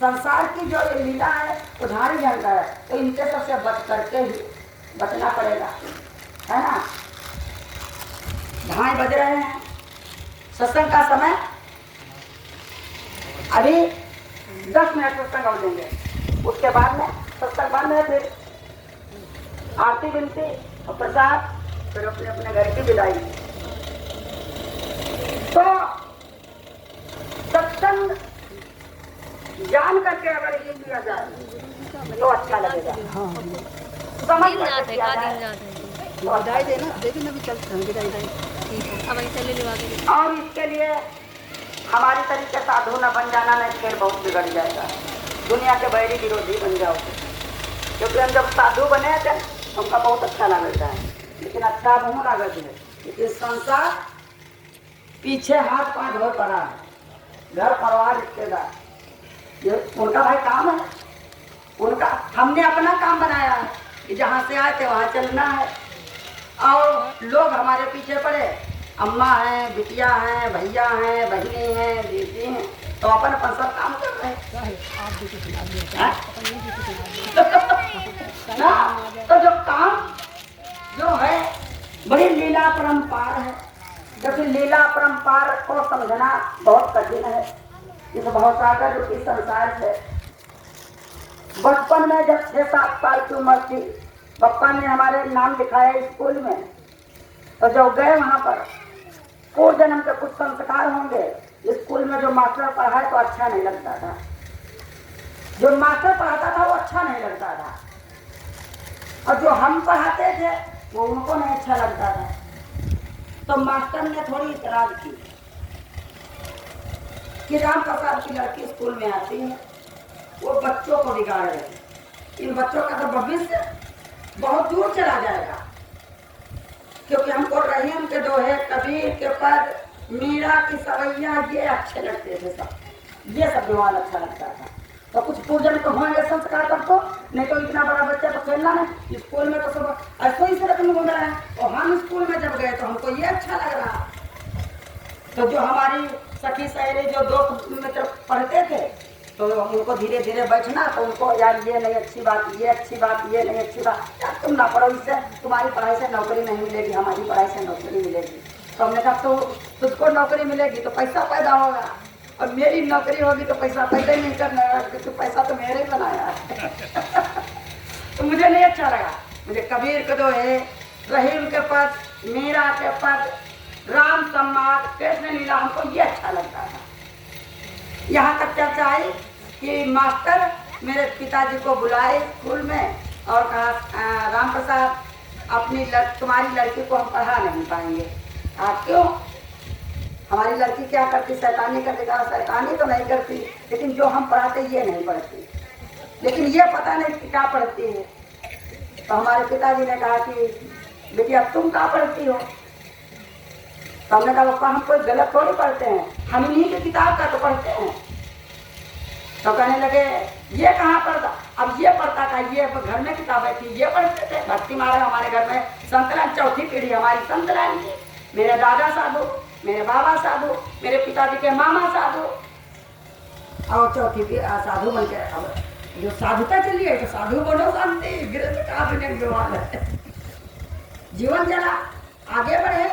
संसार की जो ये लीला है उधारी जन है, तो इनके सबसे बच करके ही बचना पड़ेगा, है ना। ढाई बज रहे हैं, सत्संग का समय अभी 10 मिनट सत्संग और देंगे, उसके बाद में सत्संग बंद है, फिर आरती विनती और प्रसाद, फिर अपने अपने घर की विदाई। तो सत्संग जान करके अगर ये किया जाए तो अच्छा लगेगा। समझ करके किया जाए तो विदाई देना, लेकिन अभी चलते हैं विदाई दें, ठीक है, अब ऐसे ले लगा के। और इसके लिए हमारी तरीके साधु न बन जाना, नहीं खेल बहुत बिगड़ जाएगा, दुनिया के बैरी विरोधी बन जाओगे। क्योंकि हम जब साधु बने थे हमका बहुत अच्छा लगता है, लेकिन अच्छा नहीं लगता है, लेकिन संसार पीछे हाथ पांव धो पड़ा है, घर परिवार रिश्तेदार, ये उनका भाई काम है, उनका हमने अपना काम बनाया है कि जहाँ से आए थे वहाँ चलना है। और लोग हमारे पीछे पड़े, अम्मा हैं, बिटिया हैं, भैया हैं, बहनी हैं, बेटी हैं, तो अपन अपन सब काम कर रहे हैं। तो जो काम जो है बड़ी लीला परंपार है, क्योंकि लीला परंपार को समझना बहुत कठिन है। इस भवसागर जो इस संसार से बचपन में जब 6-7 साल की उम्र थी, पप्पा ने हमारे नाम लिखाया स्कूल में, तो जब गए वहां पर पूर्व जन्म के कुछ संस्कार होंगे। स्कूल में जो मास्टर पढ़ाए तो अच्छा नहीं लगता था, जो मास्टर पढ़ाता था वो अच्छा नहीं लगता था, और जो हम पढ़ाते थे वो उनको नहीं अच्छा लगता था। तो मास्टर ने थोड़ी इतराज की कि राम प्रसाद की लड़की स्कूल में आती है, वो बच्चों को बिगाड़ रहे हैं, इन बच्चों का तो भविष्य बहुत दूर चला जाएगा। क्योंकि हमको रहीम के दोहे, कबीर के पद, मीरा की सवैया, ये अच्छे लगते थे, सब ये सब दिवाल अच्छा लगता था। तो कुछ पूजन तो होंगे संस्कार कर, तो नहीं तो इतना बड़ा बच्चा तो खेलना नहीं, स्कूल में तो सब ऐसे ही सड़क में घूम रहा है। और हम स्कूल में जब गए तो हमको ये अच्छा लग रहा। तो जो हमारी सखी सहेली जो 2 मीटर पढ़ते थे, तो उनको धीरे धीरे बैठना, तो उनको यार ये नहीं अच्छी बात, ये अच्छी बात, ये नहीं अच्छी बात, यार तुम ना पढ़ो, इससे तुम्हारी पढ़ाई से नौकरी नहीं मिलेगी, हमारी पढ़ाई से नौकरी मिलेगी। तो हमने कहा तो तुझको नौकरी मिलेगी तो पैसा पैदा होगा, और मेरी नौकरी होगी तो पैसा पैदा ही नहीं करना है, क्योंकि पैसा तो मेरे ही बनाया है। तो मुझे नहीं अच्छा लगा। मुझे कबीर के दोहे, रहीम के पद, मीरा के पद, राम संवाद, कृष्ण लीला, हमको ये अच्छा लगता था। यहाँ तक चर्चा आई कि मास्टर मेरे पिताजी को बुलाए स्कूल में और कहा राम प्रसाद तुम्हारी लड़की को हम पढ़ा नहीं पाएंगे। क्यों? हमारी लड़की क्या करती, शैतानी करती। कहा शैतानी तो नहीं करती, लेकिन जो हम पढ़ाते ये नहीं पढ़ती, लेकिन ये पता नहीं कि क्या पढ़ती है। तो हमारे पिताजी ने कहा कि बेटिया तुम क्या पढ़ती हो? तो हमने कहा पापा हम कोई गलत थोड़ी पढ़ते हैं, हम इन्हीं की किताब का तो पढ़ते हैं। तो कहने लगे ये कहाँ पढ़ता? अब ये पढ़ता था, ये घर में किताबें थी, ये पढ़ते थे। भक्ति महाराज हमारे घर में संतलान, चौथी पीढ़ी हमारी संतलान की। मेरे दादा साधु, मेरे बाबा साधु, मेरे पिताजी के मामा साधु, और चौथी पीढ़ी साधु बन के अब जो साधुता चली है तो साधु बनो, शांति गृहस्थ का विवाद है। जीवन चला, आगे बढ़े,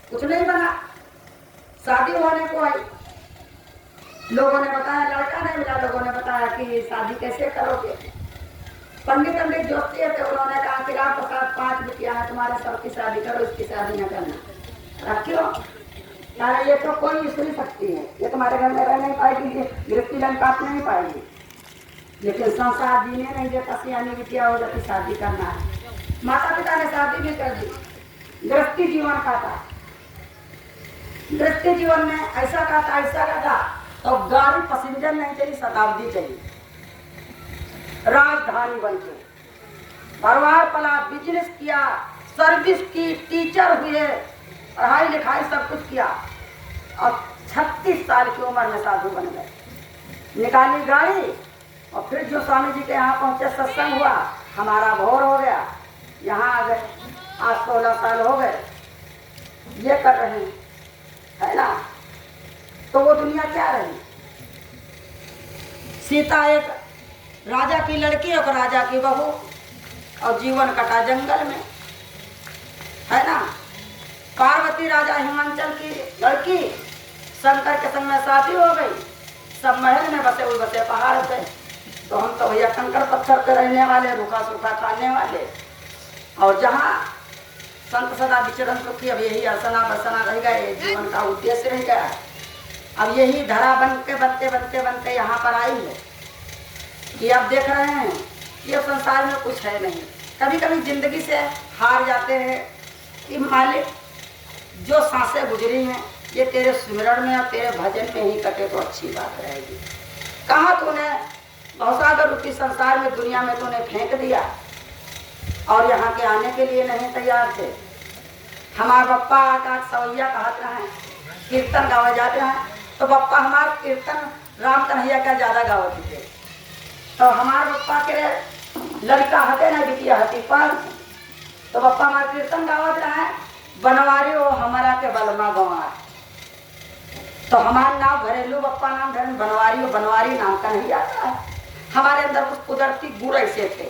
कुछ नहीं बना, शादी होने को आई, लोगों ने बताया लड़का नहीं मिला, लोगों ने बताया कि शादी कैसे करोगे। पंडित ज्योतिष थे, उन्होंने कहा कि राम प्रसाद 5 बिटिया है तुम्हारे, सबकी शादी करो, इसकी शादी न करना। क्यों? यार ये तो कोई स्त्री सकती है, ये तुम्हारे घर में रह नहीं पाएगी, गृहस्थी लन काट नहीं पाएगी, लेकिन संसार जीने नहीं देता, सियानी बिटिया हो जाती, शादी करना है। माता पिता ने शादी भी कर दी, गृहस्थी जीवन का था। गृहस्थी जीवन में ऐसा था तो गाड़ी पैसेंजर नहीं चली, शताब्दी चली, राजधानी बन के परिवार पला, बिजनेस किया, सर्विस की, टीचर हुए, पढ़ाई लिखाई सब कुछ किया, और 36 साल की उम्र में साधु बन गए। निकाली गाड़ी और फिर जो स्वामी जी के यहाँ पहुंचे, सत्संग हुआ, हमारा भोर हो गया, यहाँ आ गए। आज 16 साल हो गए ये कर रहे हैं, है ना। तो वो दुनिया क्या रही? सीता एक राजा की लड़की और राजा की बहू, और जीवन कटा जंगल में, है ना। पार्वती राजा हिमांचल की लड़की, शंकर के संग में शादी हो गई, सब महल में बसे हुए बसे पहाड़ पे। तो हम तो भैया कंकड़ पत्थर पे रहने वाले, रूखा सूखा खाने वाले, और जहाँ संत सदा विचरण सुखी, अब यही असना बसना रह गए, जीवन का उद्देश्य रह गया। अब यही धरा बनते बनते बनते बनते यहाँ पर आई है कि अब देख रहे हैं कि अब संसार में कुछ है नहीं। कभी कभी जिंदगी से हार जाते हैं कि मालिक जो सांसें गुजरी हैं ये तेरे स्मरण में और तेरे भजन में ही कटे तो अच्छी बात रहेगी। कहाँ तूने भवसागर रूपी संसार में, दुनिया में तूने फेंक दिया और यहाँ के आने के लिए नहीं तैयार थे। हमारे बप्पा का सवैया कहते हैं, कीर्तन गावे जाते हैं, तो बप्पा हमारे कीर्तन राम कन्हैया का ज़्यादा गावती थे। तो हमारे बप्पा के लड़का हटे ना बिटिया हटी पर, तो बप्पा हमारे कीर्तन गावत रहे, बनवारी हो हमारा के बलमा गंवार। तो हमारा नाम घरेलू बप्पा नाम धर्म बनवारी हो, बनवारी नाम का नहीं आता है। हमारे अंदर कुछ कुदरती गुण ऐसे थे,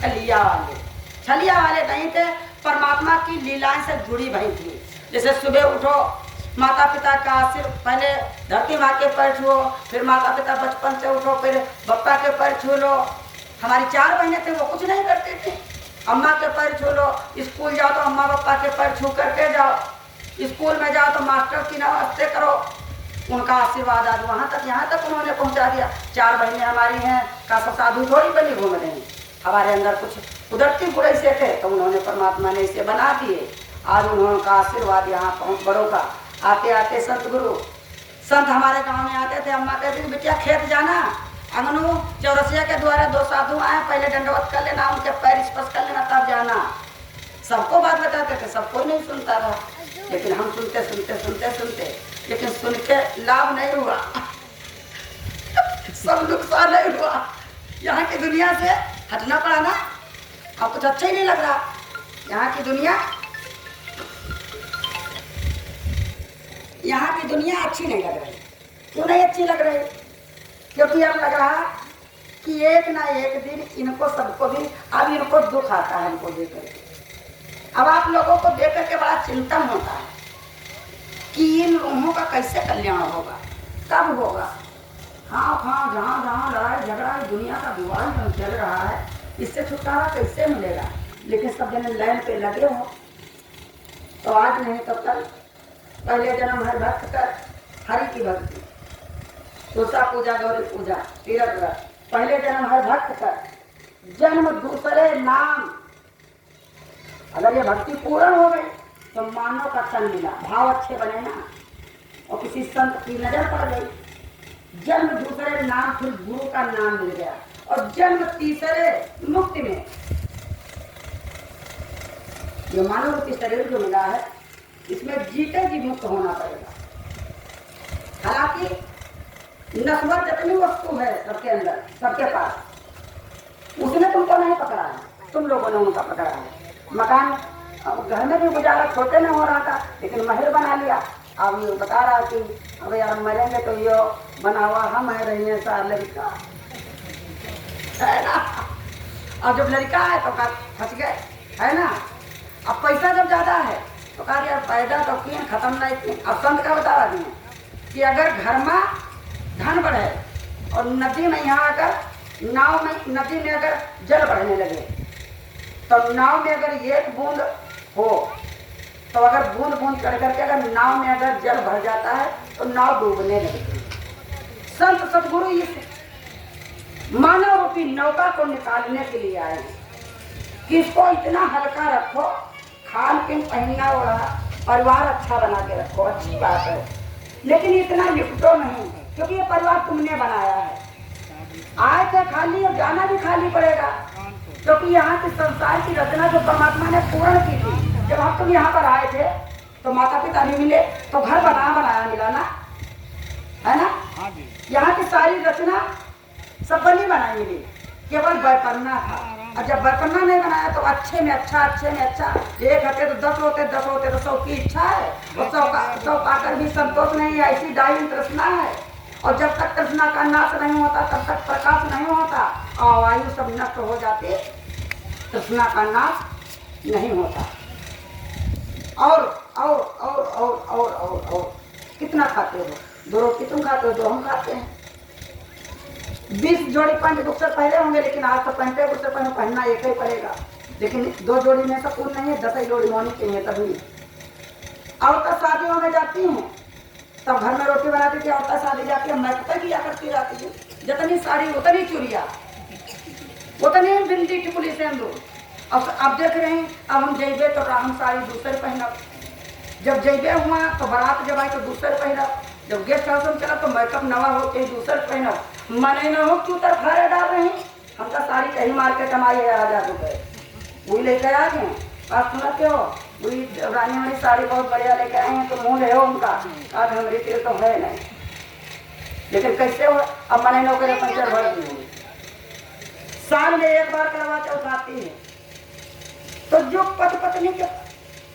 छलिया वाले नहीं थे, परमात्मा की लीलाएं से जुड़ी भई थी। जैसे सुबह उठो, माता पिता का सिर्फ पहले धरती माँ के पैर छुओ, फिर माता पिता बचपन से उठो, फिर बप्पा के पैर छू लो। हमारी 4 बहनें थे, वो कुछ नहीं करते थे, अम्मा के पैर छू लो। स्कूल जाओ तो अम्मा पापा के पैर छू करके जाओ, स्कूल में जाओ तो मास्टर की नमस्ते करो, उनका आशीर्वाद आज वहाँ तक यहाँ तक उन्होंने पहुँचा दिया। 4 बहनें हमारी हैं, का साधु थोड़ी बनी घूम रहे हैं। हमारे अंदर कुछ कुदरती गुण ऐसे थे तो उन्होंने परमात्मा ने इसे बना दिए। आज उन्होंने आशीर्वाद यहाँ पहुँच बड़ों का। आते आते संत गुरु संत हमारे गांव में आते थे, अम्मा कहती थी बिटिया खेत जाना, अंगनू चौरसिया के द्वारा 2 साधु आए, पहले दंडवत कर लेना, उनके पैर स्पर्श कर लेना तब जाना। सबको बात बताते थे, सबको नहीं सुनता था, लेकिन हम सुनते लेकिन सुन के लाभ नहीं हुआ सब नुकसान नहीं हुआ। यहाँ की दुनिया से हटना पड़ा ना, अब कुछ अच्छा ही नहीं लग रहा। यहाँ की दुनिया अच्छी नहीं लग रही। क्यों नहीं अच्छी लग रही? क्योंकि अब लग रहा कि एक ना एक दिन इनको सबको भी अब इनको दुख आता है हमको देख करके। अब आप लोगों को देख करके बड़ा चिंतन होता है कि इन लोगों का कैसे कल्याण होगा, कब होगा। हाँ जहाँ लड़ाई झगड़ा दुनिया का विवाद चल रहा है, इससे छुटकारा कैसे मिलेगा। लेकिन सब जने लाइन पे लगे हो तो आज नहीं तो कल। पहले जन्म हर भक्त कर हरि की भक्ति, तुलसा पूजा गौरी पूजा तीरथ व्रत। पहले जन्म हर भक्त कर, जन्म दूसरे नाम। अगर ये भक्ति पूर्ण हो गई तो मानव का तन मिला, भाव अच्छे बने ना, और किसी संत की नजर पड़ गई, जन्म दूसरे नाम, फिर गुरु का नाम मिल गया, और जन्म तीसरे मुक्ति में। ये मानव रूपी शरीर जो मिला है इसमें जीते जी मुक्त होना पड़ेगा। हालांकि नस्वर जितनी वस्तु है सबके अंदर, सबके पास, उसने तुमको नहीं पकड़ा है, तुम लोगों ने उनका पकड़ा है। मकान अब घर में भी गुजारा छोटे में हो रहा था, लेकिन महल बना लिया। अब ये बता रहा कि अब यार मरेंगे तो ये बना हुआ हम है रही है सार लड़का है ना। अब जब लड़का है तो फंस गए, है ना। अब पैसा जब ज्यादा है तो कहा यार पैदा तो किए खत्म नहीं किए। अब संत का बता रही है कि अगर घर में धन बढ़े और नदी में यहाँ अगर नाव में, नदी में अगर जल बढ़ने लगे तो नाव में अगर एक बूंद हो तो अगर बूंद बूंद कर करके अगर नाव में अगर जल भर जाता है तो नाव डूबने लगती है। संत सदगुरु इस मानव रूपी नौका को निकालने के लिए आए कि इसको इतना हल्का रखो, खान पीन पहनना ओढ़ा परिवार अच्छा बना के रखो, अच्छी बात है, लेकिन इतना लिपटो नहीं, क्योंकि ये परिवार तुमने बनाया है। आए थे खाली और जाना भी खाली पड़ेगा, क्योंकि यहाँ की संसार की रचना जो परमात्मा ने पूर्ण की थी। जब हम तुम यहाँ पर आए थे तो माता पिता नहीं मिले तो घर बनाया मिला ना, है ना। यहाँ की सारी रचना सब बनी बनाई मिली, केवल बैपन्ना था। और जब बैपन्ना नहीं बनाया तो अच्छे में अच्छा एक हटे तो 10 होते 10 होते तो 100 की इच्छा है, और 100 पाकर भी संतोष नहीं है, ऐसी डाइन तृष्णा है। और जब तक तृष्णा का नाश नहीं होता तब तक प्रकाश नहीं होता और वायु सब नष्ट हो जाती, तृष्णा का नाश नहीं होता। और कितना खाते हो? 2 रोटी तुम खाते हो, 2 हम खाते हैं। 20 जोड़ी पैंट बुक्सर पहले होंगे, लेकिन आज तो पैंटे बुक्सर पहनना एक ही पड़ेगा। लेकिन 2 जोड़ी में सब पूर्ण नहीं है, 10 ही जोड़ी होनी चाहिए तभी। औरतें शादियों में जाती हैं, तब घर में रोटी बनाती थी, औरतें शादी जाती है, मैं पता किया करती रहती हूँ। जितनी साड़ी उतनी चूड़िया, उतनी बिंदी टिकुली सिंदूर। अब देख रहे हैं, अब हम जइबे तो हम साड़ी दूसरे पहनब, जब जइबे हुआ तो बारात जब आई तो दूसरे पहनब, जब गेस्ट हाउस में चला तो मेकअप नवा हो के दूसरे पहनब। मने न हो क्यों तर फारे डाल रहे हैं, हम तो साड़ी कहीं मार के कमाई है 1000 रुपये, वही लेकर आ गए। बात सुनते हो, वही रानी वाली साड़ी बहुत बढ़िया लेके आए हैं, तो मुँह ले हो उनका, आज हमारी तेल तो है नहीं, लेकिन कैसे हो, अब मने नो करे पंचर भर दी। साल में एक बार करवा चौथ आती है, तो जो पति पत्नी के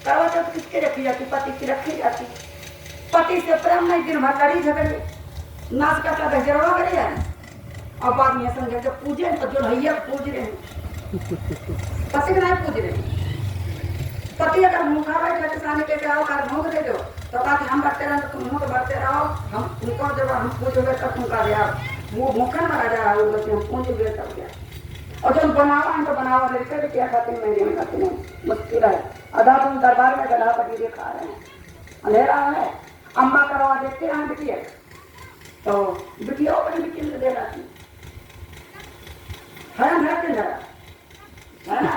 करवा चौथ किसके रखी जाती? पति की रखी जाती। पति से प्रेम नहीं, दिन भर लड़ी झगड़ी, नाच का गजरवा करे जाए, और बाद में समझे जब पूजे तो जो भैया पूज रहे हैं, पति नहीं पूज रहे। पति अगर मुखा बैठ किसानी के आओ कर भोग दे दो, तो कहा हम बढ़ते रहे तुम मुँह बढ़ते रहो, हम तुमको जब हम पूजोगे तब तुम का दिया वो मुखन मारा जा रहा है, हम पूजोगे तब क्या। और जब बनावा हम तो बनावा लेते भी क्या खाते हैं, महीने में खाते नहीं, मुश्किल है। अदा तुम दरबार में गधा पटी खा रहे हैं, अंधेरा है, अम्मा करवा देते हैं बिटिया, तो बिटिया अपनी बिटी में दे जाती है ना।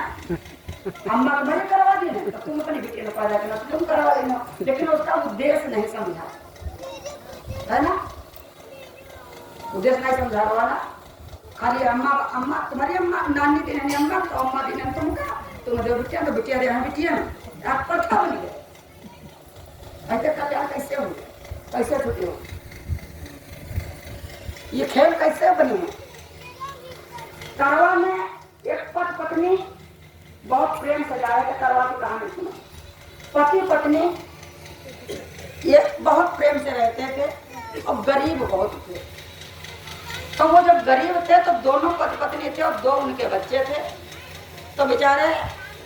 अम्मा को भले करवा दी ना, तो तुम अपनी बिटी में पा जाते ना, तो तुम करवा देना, लेकिन उसका उद्देश्य नहीं समझा, है ना, उद्देश्य नहीं समझा रहा ना। खाली अम्मा तुम्हारी अम्मा नानी दी नहीं अम्मा, तो अम्मा दी नहीं तुम दे बिटिया, तो बिटिया दे हम बिटिया आप पर क्या बन गए? ऐसे कल्याण कैसे हो गए, कैसे छुट्टी हो? ये खेल कैसे बने हैं? करवा में एक पति पत्नी बहुत प्रेम से जाए, करवा की कहानी सुनो। पति पत्नी ये बहुत प्रेम से रहते थे और गरीब बहुत थे। तो वो जब गरीब थे तो दोनों पति पत्नी थे और 2 उनके बच्चे थे, तो बेचारे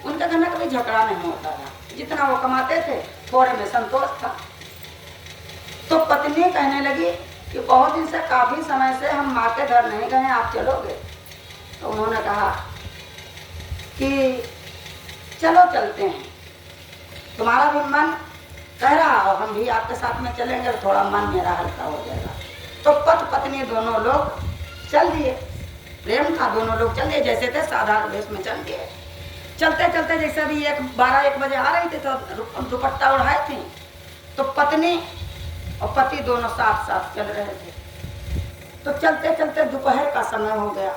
उनके घर में कभी झगड़ा नहीं होता था, जितना वो कमाते थे थोड़े में संतोष था। तो पत्नी कहने लगी कि बहुत दिन से, काफी समय से हम माँ के घर नहीं गए, आप चलोगे? तो उन्होंने कहा कि चलो चलते हैं, तुम्हारा भी मन कह रहा हो, हम भी आपके साथ में चलेंगे, तो थोड़ा मन मेरा हल्का हो जाएगा। तो पति पत्नी दोनों लोग चल दिए, प्रेम था, दोनों लोग चल दिए, जैसे थे साधारण वेश में चल दिए। चलते चलते जैसे भी 12-1 बजे आ रही थी तो दुपट्टा उड़ाए थे, तो पत्नी और पति दोनों साथ साथ चल रहे थे। तो चलते चलते दोपहर का समय हो गया,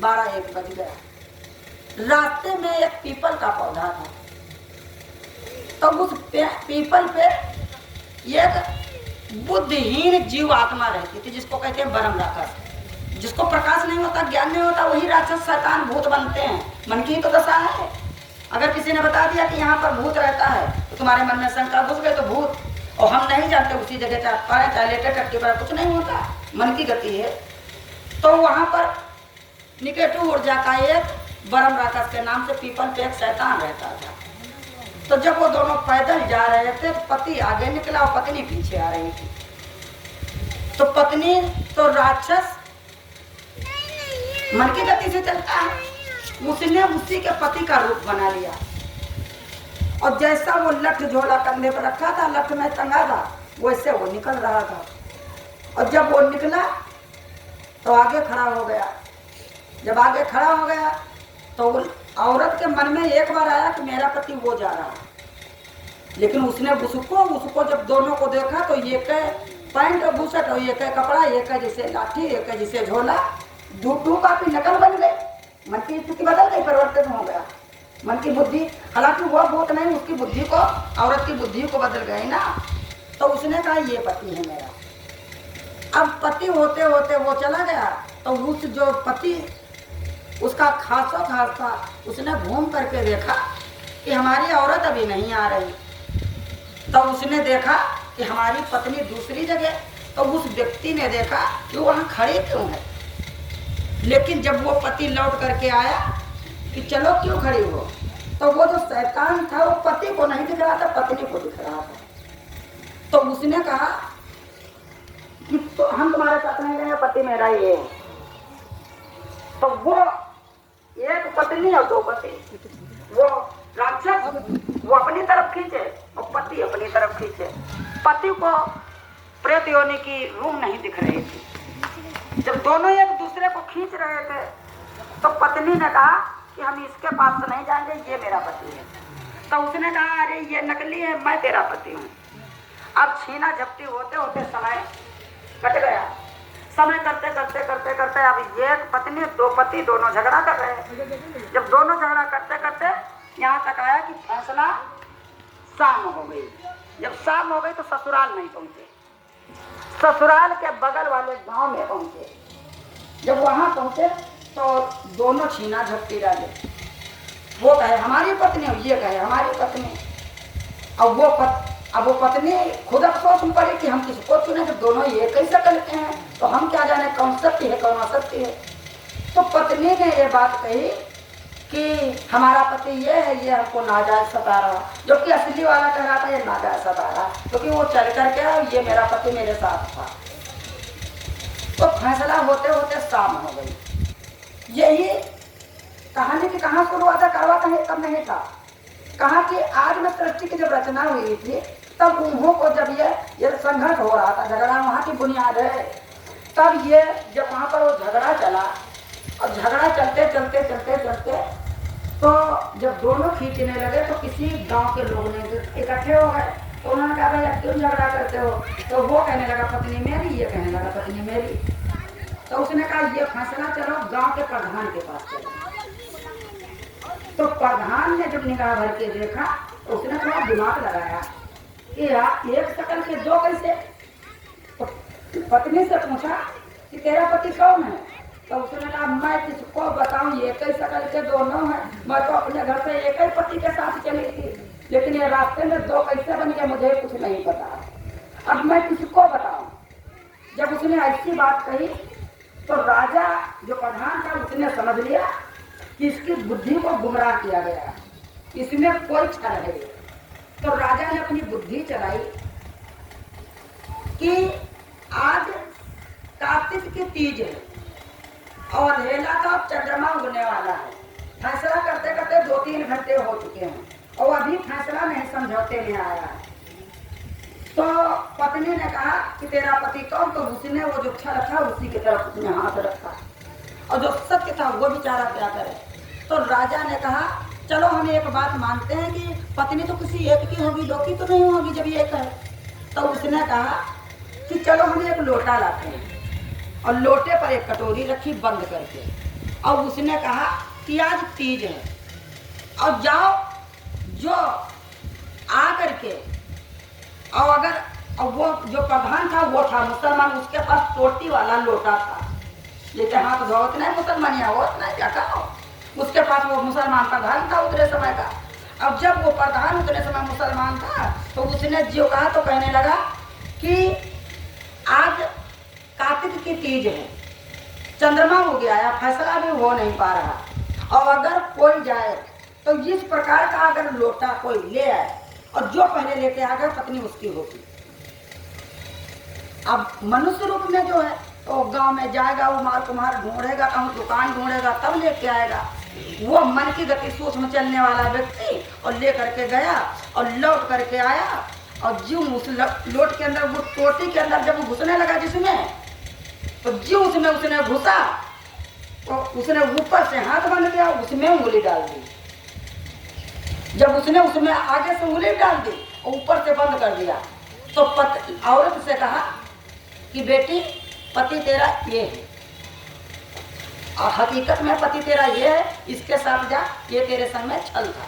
12-1 बज गया। रास्ते में एक पीपल का पौधा था, तो उस पीपल पे एक बुद्धिहीन जीव आत्मा रहती थी, जिसको कहते हैं बरम राक्षस। जिसको प्रकाश नहीं होता, ज्ञान नहीं होता, वही राक्षस शैतान भूत बनते हैं। मन की तो दशा है। अगर किसी ने बता दिया कि यहाँ पर भूत रहता है, तो तुम्हारे मन में शंका घुस गई तो भूत, और हम नहीं जानते उसी जगह चाहे लेटे टट्टी पर कुछ नहीं होता, मन की गति है। तो वहाँ पर निकेटू ऊर्जा का एक बरम राक्षस के नाम से पीपल पे एक शैतान रहता था। तो जब वो दोनों पैदल जा रहे थे, पति आगे निकला और पत्नी पीछे आ रही थी। तो पत्नी तो राक्षस मन की गति से चलता है, उसने उसी के पति का रूप बना लिया, और जैसा वो लठ झोला कंधे पर रखा था, लठ में टंगा था, वैसे वो निकल रहा था। और जब वो निकला तो आगे खड़ा हो गया। जब आगे खड़ा हो गया तो औरत के मन में एक बार आया कि मेरा पति वो जा रहा है, लेकिन उसने उसको जब दोनों को देखा तो ये के पैंट और बुशर्ट और ये के कपड़ा, एक है जैसे लाठी, एक है जैसे झोला, दो काफी नकल बन गई। मन की स्थिति बदल गई, परिवर्तन हो गया मन की बुद्धि। हालांकि वो भूत नहीं, उसकी बुद्धि को, औरत की बुद्धि को बदल गई ना। तो उसने कहा ये पति है मेरा। अब पति होते होते वो चला गया, तो उस जो पति उसका खासा खास था, उसने घूम करके देखा कि हमारी औरत अभी नहीं आ रही। तो उसने देखा कि हमारी पत्नी दूसरी जगह, तो उस व्यक्ति ने देखा कि वहां खड़े क्यों है, लेकिन जब वो पति लौट करके आया कि चलो क्यों खड़ी हो, तो वो जो शैतान था वो पति को नहीं दिख रहा था, पत्नी को दिख रहा था। तो उसने कहा कि तो हम तुम्हारे साथ नहीं गए, पति मेरा ये है। तो वो एक पत्नी और दो पति, वो राक्षस वो अपनी तरफ खींचे और पति अपनी तरफ खींचे। पति को प्रेत योनि की रूह नहीं दिख रही थी। जब दोनों एक दूसरे को खींच रहे थे तो पत्नी ने कहा कि हम इसके पास नहीं जाएंगे, ये मेरा पति है। तो उसने कहा अरे ये नकली है, मैं तेरा पति हूँ। अब छीना झपटी होते होते समय कट गया। समय करते करते करते करते अब एक पत्नी दो पति दोनों झगड़ा कर रहे हैं। जब दोनों झगड़ा करते करते यहाँ तक आया कि फैसला शाम हो गई। जब शाम हो गई तो ससुराल नहीं पहुंचे, ससुराल के बगल वाले गांव में पहुंचे। जब वहां पहुंचे तो दोनों छीना झपटी डाले। वो कहे हमारी पत्नी, ये कहे हमारी पत्नी। अब वो पत्नी खुद अफसोस में पड़ी कि हम किसको चुने, जब दोनों ये कैसे करते हैं, तो हम क्या जाने कौन सत्य है कौन असत्य है। तो पत्नी ने ये बात कही कि हमारा पति ये है, ये हमको नाजायज सता रहा, जो कि असली वाला कह रहा था ये नाजायज सता रहा, क्योंकि वो चल करके ये मेरा पति मेरे साथ था। तो फैसला होते होते शाम हो गई। यही कहानी की कहाँ शुरुआत करवा कहीं तब नहीं था। कहा कि आज में सृष्टि की जब रचना हुई थी तब उन्हों को जब ये संघर्ष हो रहा था, झगड़ा वहाँ की बुनियाद है। तब ये जब वहाँ पर वो झगड़ा चला और झगड़ा चलते चलते चलते चलते तो जब दोनों खींचने लगे तो किसी गांव के लोग ने इकट्ठे हो गए। तो उन्होंने कहा भैया क्यों झगड़ा करते हो, तो वो कहने लगा पत्नी मेरी, ये कहने लगा पत्नी मेरी। तो उसने कहा ये फैसला चलो गांव के प्रधान के पास चलो। तो प्रधान ने जब निगाह भर के देखा तो उसने थोड़ा दिमाग लगाया कि यार एक शकल के दो कैसे। तो पत्नी से पूछा कि तेरा पति कौन है, तो उसने कहा मैं किसको बताऊं, ये कई शकल के दोनों हैं, मैं तो अपने घर से एक ही पति के साथ चली थी, लेकिन ये रास्ते में दो कैसे बन गए मुझे कुछ नहीं पता, अब मैं किसको बताऊं। जब उसने ऐसी बात कही तो राजा जो प्रधान था उसने समझ लिया कि इसकी बुद्धि को गुमराह किया गया, इसमें कोई छल है। तो राजा ने अपनी बुद्धि चलाई कि आज कार्तिक की तीज है और अंधेरा का चंद्रमा उगने वाला है। फैसला करते करते 2-3 घंटे हो चुके हैं और अभी फैसला नहीं समझौते में आया है। तो पत्नी ने कहा कि तेरा पति कौन, तो उसने वो जो छल था उसी की तरफ उसने हाथ रखा और जो सत्य था वो बेचारा क्या करे। तो राजा ने कहा चलो हम एक बात मानते हैं कि पत्नी तो किसी एक की होगी, दो की तो नहीं होगी जब एक है। तो उसने कहा कि चलो हम एक लोटा लाते हैं और लोटे पर एक कटोरी रखी बंद करके, और उसने कहा कि आज तीज है और जाओ जो आ करके, और अगर और वो जो प्रधान था वो था मुसलमान, उसके पास टोटी वाला लोटा था, जैसे हाथ धोत नहीं मुसलमानिया होत नहीं क्या कहो, उसके पास वो मुसलमान प्रधान था उतने समय का। अब जब वो प्रधान उतने समय मुसलमान था तो उसने जो कहा तो कहने लगा कि आज कार्तिक की तीज है, चंद्रमा हो गया है, फैसला भी हो नहीं पा रहा, और अगर कोई जाए तो इस प्रकार का अगर लोटा कोई ले आए और जो पहले लेके आ गए पत्नी उसकी होगी। अब मनुष्य रूप में जो है तो गांव में जाएगा, वो मार कुम्हार ढूंढेगा, कहूँ दुकान ढूंढेगा तब लेके आएगा। वो मन की गति सूक्ष्म चलने वाला व्यक्ति और ले करके गया और लौट करके आया, और जो उस लोट के अंदर वो टोटी के अंदर जब घुसने लगा जिसमें, तो जो उसमें उसने घुसा तो उसने ऊपर से हाथ बन गया, उसमें उंगली डाल दी। जब उसने उसमें आगे से उंगली डाल दी और ऊपर से बंद कर दिया, तो औरत से कहा कि बेटी पति तेरा ये है, और हकीकत में पति तेरा ये है, इसके साथ जा, ये तेरे संग में छल था।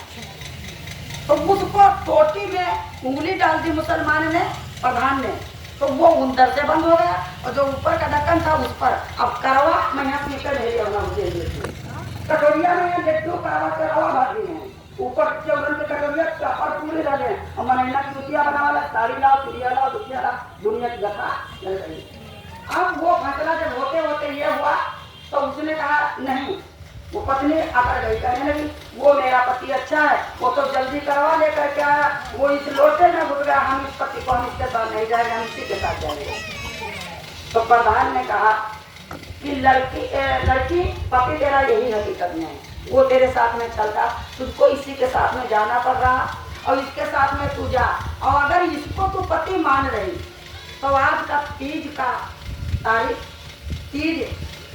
तो उसको टोटी में उंगली डाल दी मुसलमान ने, प्रधान ने, तो वो अंदर से बंद हो गया, और जो ऊपर का ढक्कन था उस पर अब करवा मैं पीछे भेज मुझे कटोरिया में लड्डू करवा करवा भर दी है, ऊपर चौरन के कटोरिया चापर पूरे लगे, और मनैना की दुतिया बना वाला साड़ी लाओ, चुड़िया लाओ, दुतिया लाओ, दुनिया की गथा लग रही। अब वो फैसला जब होते होते ये हुआ तो उसने कहा नहीं, वो पत्नी अकड़ गई, कहने लगी वो मेरा पति अच्छा है, वो तो जल्दी करवा लेकर के आया, वो इस लोटे में घुस गया, हम इस पति को हम इसके साथ नहीं जाएंगे, हम इसी के साथ जाएंगे। तो प्रधान ने कहा कि लड़की पति तेरा यही हकीकत में है, वो तेरे साथ में चलता, तुझको इसी के साथ में जाना पड़ रहा और इसके साथ में तू जा, और अगर इसको तू पति मान रही तो आज का तीज का तारीख, तीज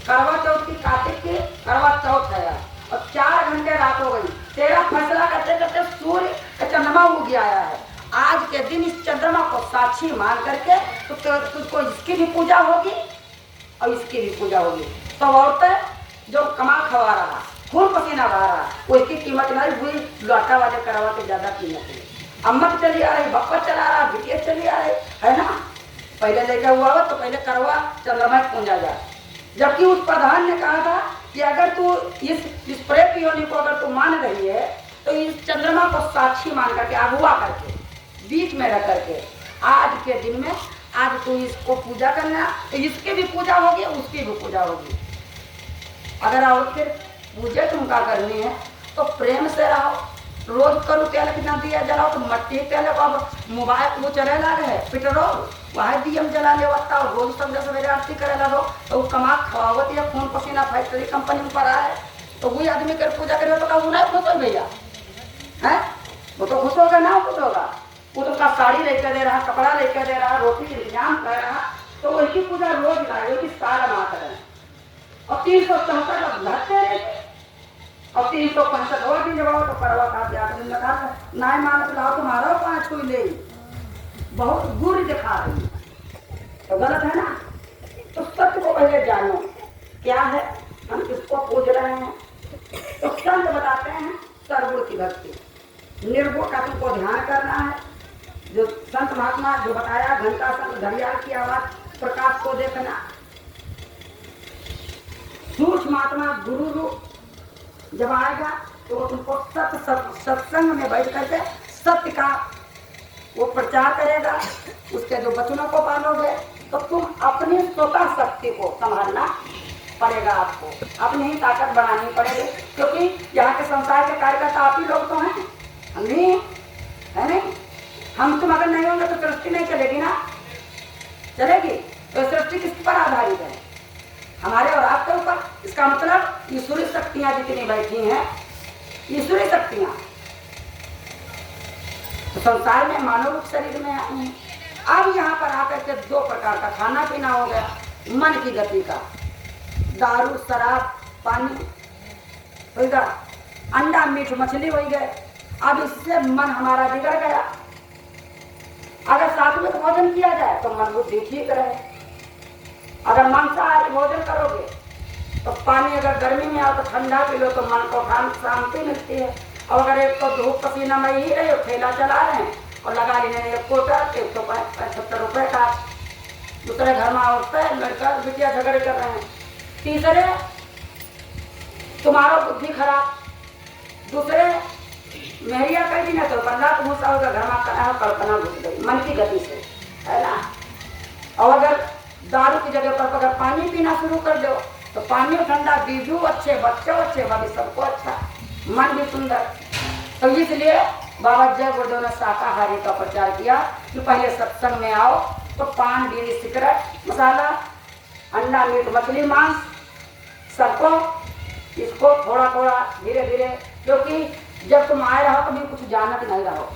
करवा चौथ की, कार्तिक की करवा चौथ है और 4 घंटे रात हो गई, तेरा फैसला करते करते सूर्य का चंद्रमा उग आया है। आज के दिन इस चंद्रमा को साक्षी मान करके तो तुझको इसकी भी पूजा होगी और इसकी भी पूजा होगी। तो औरतें जो कमा खवा रहा, खून पसीना बहा रहा, वो इसकी कीमत नहीं हुई, लौटा वाले करवा के ज्यादा कीमत है। अम्मत चली आ रही, बप्पा चला रहा, बिटिया चली आ रही है ना, पहले लेकर हुआ तो पहले करवा चंद्रमा पूजा जाए। जबकि उस प्रधान ने कहा था कि अगर तू इस प्रेत योनि को अगर तू मान रही है तो इस चंद्रमा को साक्षी मान करके, अगुआ करके, बीच में रख करके आज के दिन में आज तू इसको पूजा करना, तो इसकी भी पूजा होगी, उसकी भी पूजा होगी। अगर और फिर पूजा तुमका करनी है तो प्रेम से रहो, रोज करो तेल कितना दिया जलाओ तो मट्टी तेल, अब मोबाइल वो चले ला रहे पेट्रोल वह दियम जला ले वत्ता, रोज सब सवेरे आरती करे लगो तो कमा खवावत या खून पसीना फैक्ट्री कंपनी में पड़ा है, तो वही आदमी कर पूजा करे तो वो नहीं खुश हो भैया है, वो तो खुश होगा ना, खुश होगा, वो तो का साड़ी लेकर दे रहा, कपड़ा लेकर दे रहा, रोटी इंतजाम कर रहा, तो वही पूजा रोज लाए कि सारा माह करें और 364 घटते रहे और 365 और दिन जब तो करवा खाते आकर लगा नाय मानस लाओ तुम्हारा 5 कोई ले, बहुत गुर दिखा रही है तो गलत है ना। तो सत्य को पहले जानो क्या है, हम किसको पूज रहे हैं। तो संत बताते हैं सर्वगुण की भक्ति, निर्गुण का तुमको ध्यान करना है। जो संत महात्मा जो बताया, घंटा संत घड़ियाल की आवाज, प्रकाश को देखना, सूक्ष्म आत्मा गुरु रूप जब आएगा तो वो तुमको सत्संग में बैठ करके सत्य का वो प्रचार करेगा, उसके जो वचनों को पालोगे तो तुम अपनी स्वतः शक्ति को संभालना पड़ेगा, आपको अपनी ही ताकत बनानी पड़ेगी, क्योंकि यहाँ के संसार के कार्यकर्ता आप ही लोग तो हैं, हम नहीं है नहीं, हम तुम अगर नहीं होंगे तो सृष्टि नहीं चलेगी ना, चलेगी तो सृष्टि किस पर आधारित है, हमारे और आपके ऊपर। इसका मतलब ईश्वरी शक्तियां जितनी बैठी हैं, ईश्वरी शक्तियां तो संसार में मानव रूप शरीर में आई हैं। अब यहाँ पर आकर के 2 प्रकार का खाना पीना हो गया, मन की गति का, दारू शराब पानी हो गया, अंडा मीठ मछली हो गए, अब इससे मन हमारा बिगड़ गया। अगर सात्विक भोजन किया जाए तो मन बुद्धि ठीक रहे, अगर मांसाहारी भोजन करोगे तो पानी अगर गर्मी में आओ तो ठंडा पी लो तो मन को शांति मिलती है, और अगर एक तो धूप पसीना में ही रहे, ठेला चला रहे हैं और लगा लेने एक कोटा 175 रुपए का, दूसरे घर में औरतें लड़का बिटिया झगड़े कर रहे हैं, तीसरे तुम्हारा बुद्धि खराब, दूसरे मेहरिया कर दी ना तो बंदा घुसा होगा घर में, कल्पना घुस गई मन की गति से, है ना। और अगर दारू की जगह पर अगर पानी पीना शुरू कर दो तो पानी ठंडा, बीजू अच्छे, बच्चे अच्छे, भविष्य सबको अच्छा, मन भी सुंदर। तो इसलिए बाबा जय गुरुदेव ने शाकाहारी का प्रचार किया कि पहले सत्संग में आओ तो पान बीड़ी सिगरेट मसाला अंडा मीट मछली मांस सबको इसको थोड़ा थोड़ा धीरे धीरे, क्योंकि जब तुम आए रहो कभी कुछ जानत नहीं रहो,